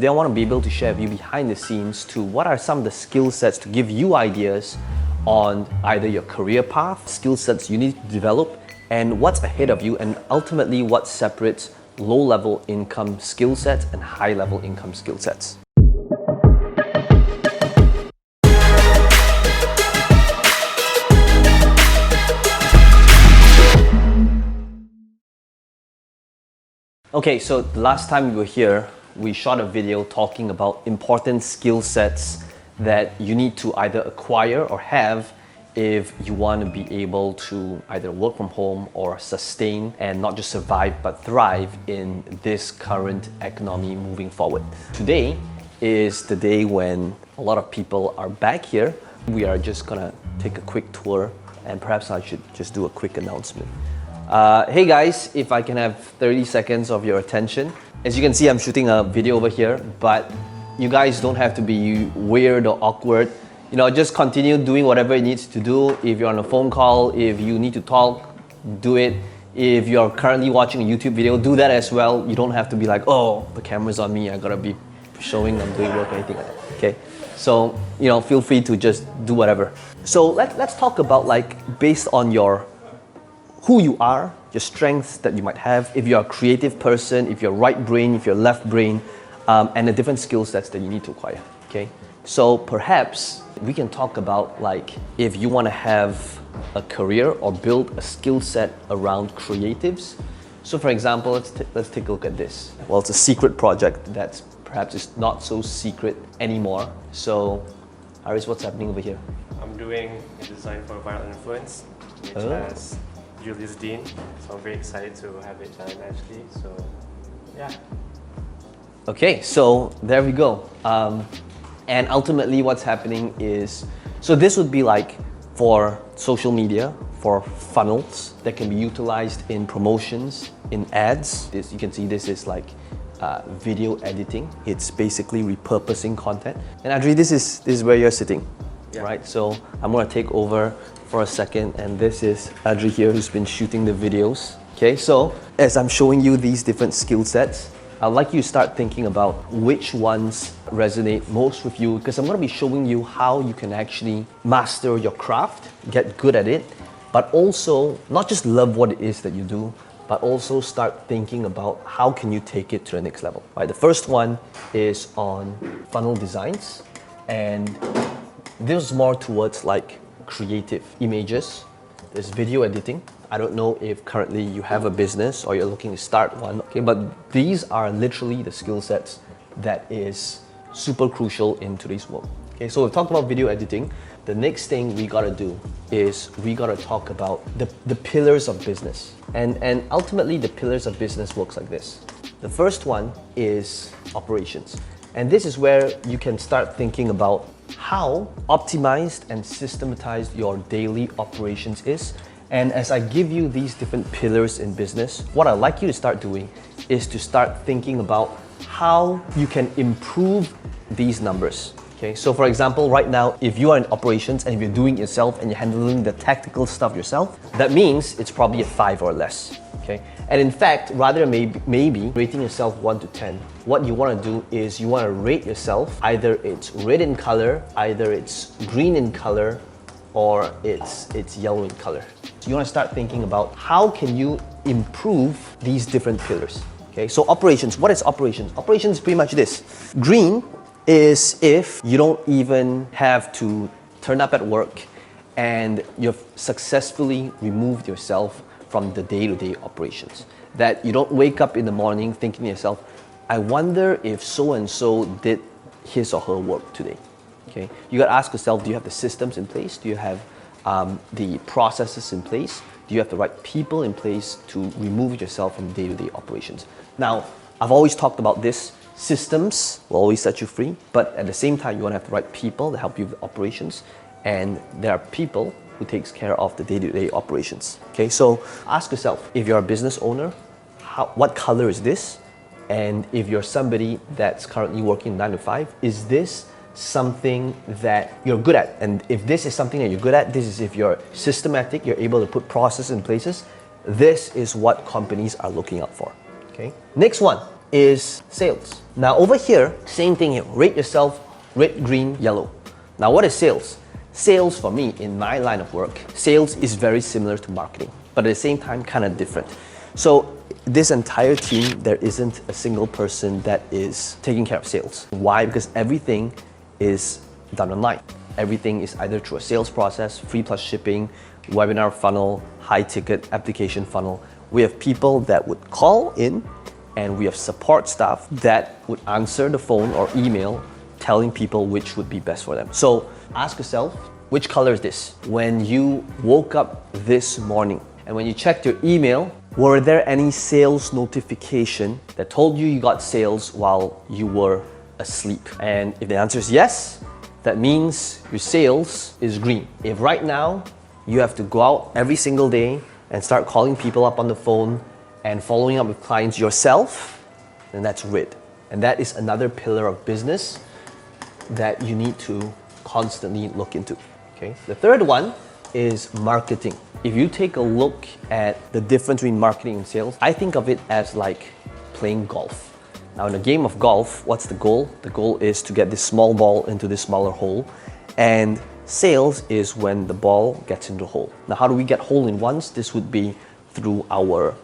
Today I want to be able to share with you behind the scenes to what are some of the skill sets to give you ideas on either your career path, skill sets you need to develop, and what's ahead of you, and ultimately what separates low-level income skill sets and high-level income skill sets. Okay, so the last time we were here, we shot a video talking about important skill sets that you need to either acquire or have if you want to be able to either work from home or sustain and not just survive but thrive in this current economy moving forward. Today is the day when a lot of people are back here. We are just gonna take a quick tour, and perhaps I should just do a quick announcement. Hey guys, if I can have 30 seconds of your attention. As you can see, I'm shooting a video over here, but you guys don't have to be weird or awkward. You know, just continue doing whatever it needs to do. If you're on a phone call, if you need to talk, do it. If you're currently watching a YouTube video, do that as well. You don't have to be like, oh, the camera's on me, I gotta be showing I'm doing work or anything like that, okay? So, you know, feel free to just do whatever. So let's talk about, like, based on who you are, your strengths that you might have, if you're a creative person, if you're right brain, if you're left brain, and the different skill sets that you need to acquire, okay? So perhaps we can talk about, like, if you want to have a career or build a skill set around creatives. So for example, let's take a look at this. Well, it's a secret project that's perhaps is not so secret anymore. So Aris, what's happening over here? I'm doing a design for viral influence, which has Julius Dean, so I'm very excited to have it done actually, so yeah. Okay, so there we go. And ultimately what's happening is, so this would be like for social media, for funnels that can be utilized in promotions, in ads. You can see this is like video editing. It's basically repurposing content. And Adri, this is where you're sitting, right? So I'm gonna take over for a second, and this is Adri here who's been shooting the videos. Okay, so as I'm showing you these different skill sets, I'd like you to start thinking about which ones resonate most with you, because I'm going to be showing you how you can actually master your craft, get good at it, but also not just love what it is that you do, but also start thinking about how can you take it to the next level. Right, the first one is on funnel designs, and this is more towards like creative images. There's video editing. I don't know if currently you have a business or you're looking to start one, okay, but these are literally the skill sets that is super crucial in today's world. Okay, so we've talked about video editing. The next thing we gotta do is we gotta talk about the pillars of business. And ultimately the pillars of business works like this. The first one is operations. And this is where you can start thinking about how optimized and systematized your daily operations is. And as I give you these different pillars in business, what I'd like you to start doing is to start thinking about how you can improve these numbers. Okay, so for example, right now, if you are in operations and if you're doing it yourself and you're handling the tactical stuff yourself, that means it's probably a 5 or less. Okay, and in fact, rather than maybe rating yourself 1 to 10, what you want to do is you want to rate yourself, either it's red in color, either it's green in color, or it's yellow in color. So you want to start thinking about how can you improve these different pillars. Okay, so operations, what is operations? Operations is pretty much this. Green is if you don't even have to turn up at work and you've successfully removed yourself from the day-to-day operations. That you don't wake up in the morning thinking to yourself, I wonder if so-and-so did his or her work today. Okay, you got to ask yourself, do you have the systems in place? Do you have the processes in place? Do you have the right people in place to remove yourself from day-to-day operations? Now, I've always talked about this. Systems will always set you free, but at the same time, you want to have the right people to help you with operations, and there are people who takes care of the day-to-day operations. Okay, so ask yourself, if you're a business owner, what color is this? And if you're somebody that's currently working 9 to 5, is this something that you're good at? And if this is something that you're good at, this is if you're systematic, you're able to put processes in places, this is what companies are looking out for. Okay. Next one, is sales. Now over here, same thing here. Rate yourself red, green, yellow. Now what is sales? Sales for me, in my line of work, sales is very similar to marketing, but at the same time kind of different. So this entire team, there isn't a single person that is taking care of sales. Why? Because everything is done online. Everything is either through a sales process, free plus shipping, webinar funnel, high ticket application funnel. We have people that would call in, and we have support staff that would answer the phone or email telling people which would be best for them. So ask yourself, which color is this? When you woke up this morning and when you checked your email, were there any sales notification that told you got sales while you were asleep? And if the answer is yes, that means your sales is green. If right now you have to go out every single day and start calling people up on the phone and following up with clients yourself, then that's red. And that is another pillar of business that you need to constantly look into. Okay. The third one is marketing. If you take a look at the difference between marketing and sales, I think of it as like playing golf. Now in a game of golf, what's the goal? The goal is to get this small ball into this smaller hole, and sales is when the ball gets into the hole. Now how do we get hole-in-ones? This would be through our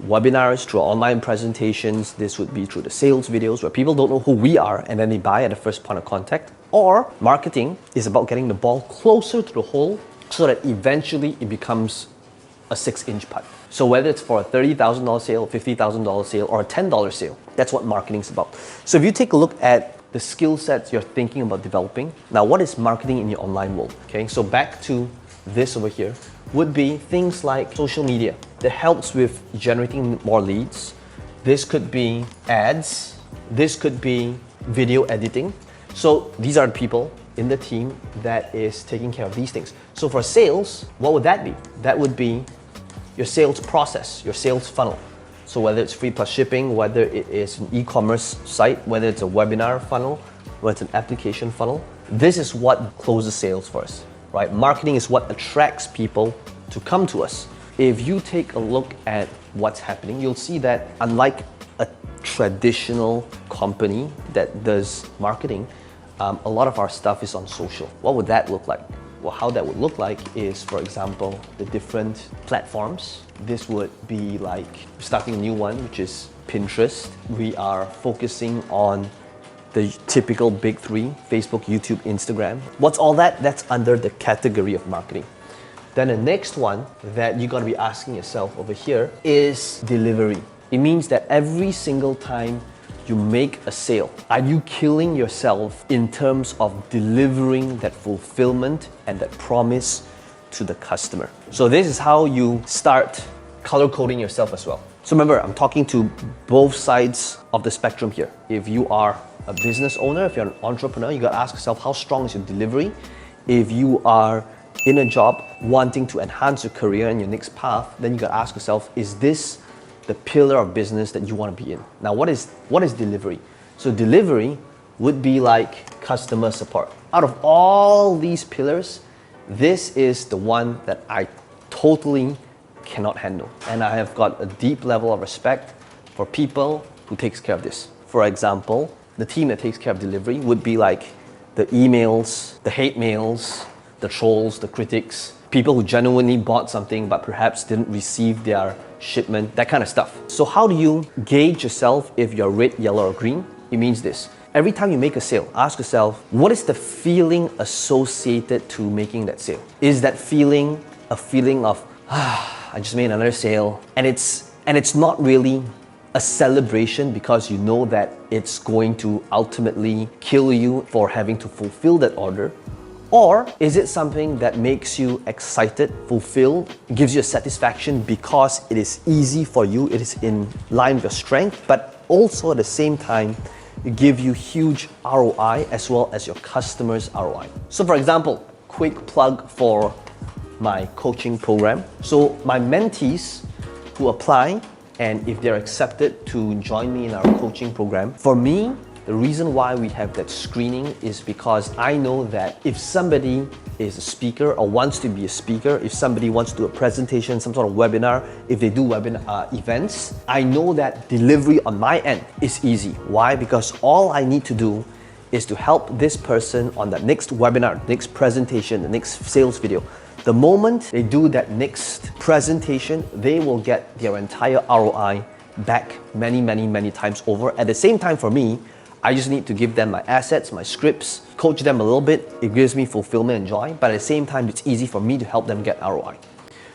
webinars, through online presentations. This would be through the sales videos where people don't know who we are and then they buy at the first point of contact. Or marketing is about getting the ball closer to the hole so that eventually it becomes a 6-inch putt. So whether it's for a $30,000 sale, $50,000 sale, or a $10 sale, that's what marketing is about. So if you take a look at the skill sets you're thinking about developing, now what is marketing in your online world? Okay, so back to this over here would be things like social media that helps with generating more leads. This could be ads, this could be video editing. So these are the people in the team that is taking care of these things. So for sales, what would that be? That would be your sales process, your sales funnel. So whether it's free plus shipping, whether it is an e-commerce site, whether it's a webinar funnel, whether it's an application funnel, this is what closes sales for us, right? Marketing is what attracts people to come to us. If you take a look at what's happening, you'll see that unlike a traditional company that does marketing, a lot of our stuff is on social. What would that look like? Well, how that would look like is, for example, the different platforms. This would be like starting a new one, which is Pinterest. We are focusing on the typical big three: Facebook, YouTube, Instagram. What's all that? That's under the category of marketing. Then the next one that you gotta be asking yourself over here is delivery. It means that every single time you make a sale, are you killing yourself in terms of delivering that fulfillment and that promise to the customer? So this is how you start color coding yourself as well. So remember, I'm talking to both sides of the spectrum here. If you are a business owner, if you're an entrepreneur, you gotta ask yourself, how strong is your delivery? If you are in a job wanting to enhance your career and your next path, then you gotta ask yourself, is this the pillar of business that you want to be in? Now, what is delivery? So delivery would be like customer support. Out of all these pillars, this is the one that I totally cannot handle. And I have got a deep level of respect for people who takes care of this. For example, the team that takes care of delivery would be like the emails, the hate mails, the trolls, the critics, people who genuinely bought something but perhaps didn't receive their shipment, that kind of stuff. So how do you gauge yourself if you're red, yellow, or green? It means this. Every time you make a sale, ask yourself, what is the feeling associated to making that sale? Is that feeling a feeling of, I just made another sale, and it's not really a celebration because you know that it's going to ultimately kill you for having to fulfill that order? Or is it something that makes you excited, fulfilled, gives you a satisfaction because it is easy for you, it is in line with your strength, but also at the same time, it gives you huge ROI as well as your customers' ROI. So for example, quick plug for my coaching program. So my mentees who apply, and if they're accepted to join me in our coaching program, for me, the reason why we have that screening is because I know that if somebody is a speaker or wants to be a speaker, if somebody wants to do a presentation, some sort of webinar, if they do webinar events, I know that delivery on my end is easy. Why? Because all I need to do is to help this person on that next webinar, next presentation, the next sales video. The moment they do that next presentation, they will get their entire ROI back many times over. At the same time, for me, I just need to give them my assets, my scripts, coach them a little bit. It gives me fulfillment and joy, but at the same time, it's easy for me to help them get ROI.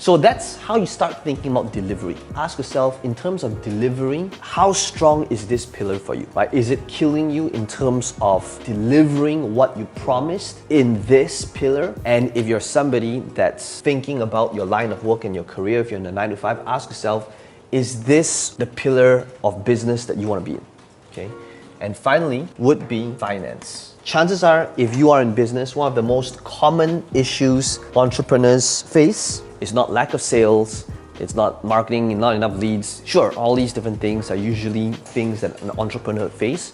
So that's how you start thinking about delivery. Ask yourself, in terms of delivering, how strong is this pillar for you, right? Is it killing you in terms of delivering what you promised in this pillar? And if you're somebody that's thinking about your line of work and your career, if you're in a 9 to 5, ask yourself, is this the pillar of business that you want to be in? Okay. And finally, would be finance. Chances are, if you are in business, one of the most common issues entrepreneurs face is not lack of sales, it's not marketing, not enough leads. Sure, all these different things are usually things that an entrepreneur face,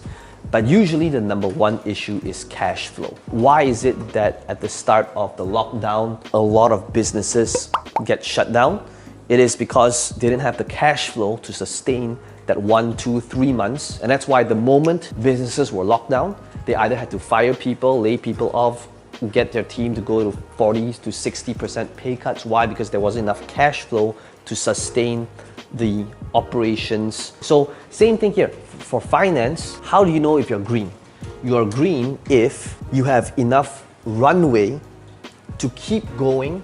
but usually the number one issue is cash flow. Why is it that at the start of the lockdown, a lot of businesses get shut down? It is because they didn't have the cash flow to sustain that 1, 2, 3 months. And that's why the moment businesses were locked down, they either had to fire people, lay people off, get their team to go to 40 to 60% pay cuts. Why? Because there wasn't enough cash flow to sustain the operations. So same thing here. For finance, how do you know if you're green? You are green if you have enough runway to keep going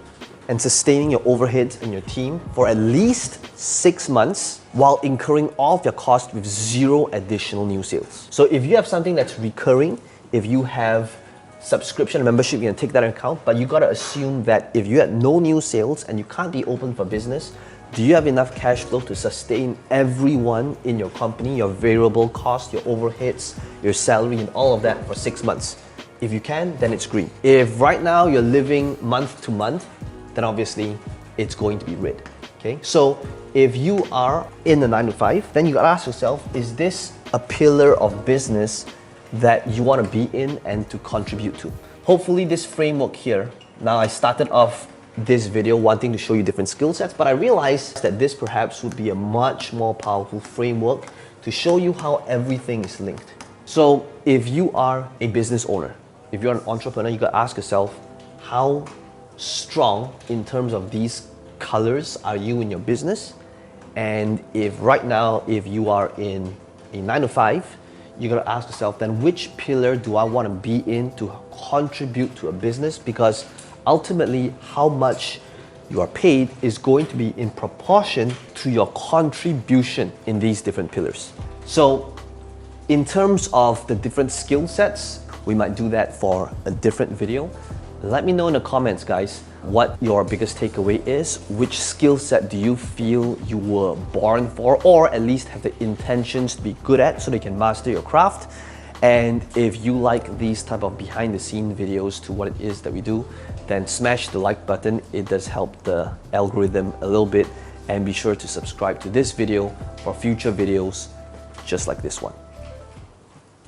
and sustaining your overheads and your team for at least 6 months while incurring all of your costs with zero additional new sales. So if you have something that's recurring, if you have subscription and membership, you can take that into account, but you gotta assume that if you had no new sales and you can't be open for business, do you have enough cash flow to sustain everyone in your company, your variable cost, your overheads, your salary, and all of that for 6 months? If you can, then it's green. If right now you're living month to month, then obviously it's going to be red. Okay, so if you are in the 9 to 5, then you gotta ask yourself, is this a pillar of business that you want to be in and to contribute to? Hopefully this framework here, now I started off this video wanting to show you different skill sets, but I realized that this perhaps would be a much more powerful framework to show you how everything is linked. So if you are a business owner, if you're an entrepreneur, you gotta ask yourself, how strong in terms of these colors are you in your business? And if right now, if you are in a 9 to 5, you gotta ask yourself, then which pillar do I want to be in to contribute to a business? Because ultimately, how much you are paid is going to be in proportion to your contribution in these different pillars. So in terms of the different skill sets, we might do that for a different video. Let me know in the comments, guys, what your biggest takeaway is. Which skill set do you feel you were born for, or at least have the intentions to be good at so they can master your craft? And if you like these type of behind the scene videos to what it is that we do, then smash the like button. It does help the algorithm a little bit. And be sure to subscribe to this video for future videos just like this one.